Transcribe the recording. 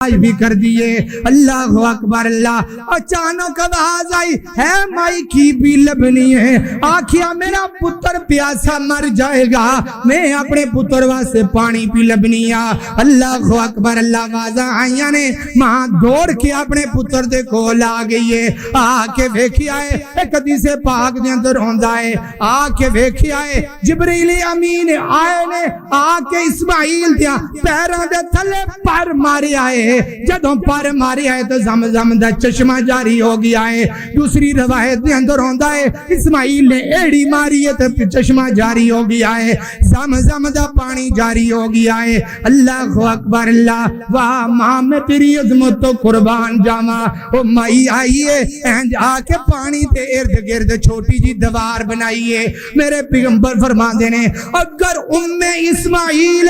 भी कर दिए। अल्लाह अकबर अल्लाह। अचानक आवाज आई है माई की भी लबनी है। आखिया मेरा पुत्र प्यासा मर जाएगा, मैं अपने पुत्र वास्ते पानी पी लबनी आ। अल्लाह अकबर अल्लाह। आवाजा आईया ने मां दौड़ के अपने पुत्र दे कोल आ गई है। आके वेखिया है एक हदीसे पाक दे अंदर होंदा है, आके वेखिया है जिब्रील अमीन आए ने आके इस्माइल दिया पैरों दे थले पर मारे आए। जदों पर मारे आए तो ज़मज़म दा चश्मा जारी हो गया है। दूसरी रवायत दे अंदर होंदा है इस्माइल ने एड़ी मारी है तो चश्मा जारी हो गया है, ज़मज़म दा पानी जारी हो गया है। अल्लाह अकबर अल्लाह। वाह मां मैं तेरी अज़मत तो कुर्बान जावा। ओ माई आई है एंड आके पानी दे इर्द गिर्द छोटी जी दीवार बनाई है। मेरे पैगंबर फरमाते ने अगर उम्मे इस्माइल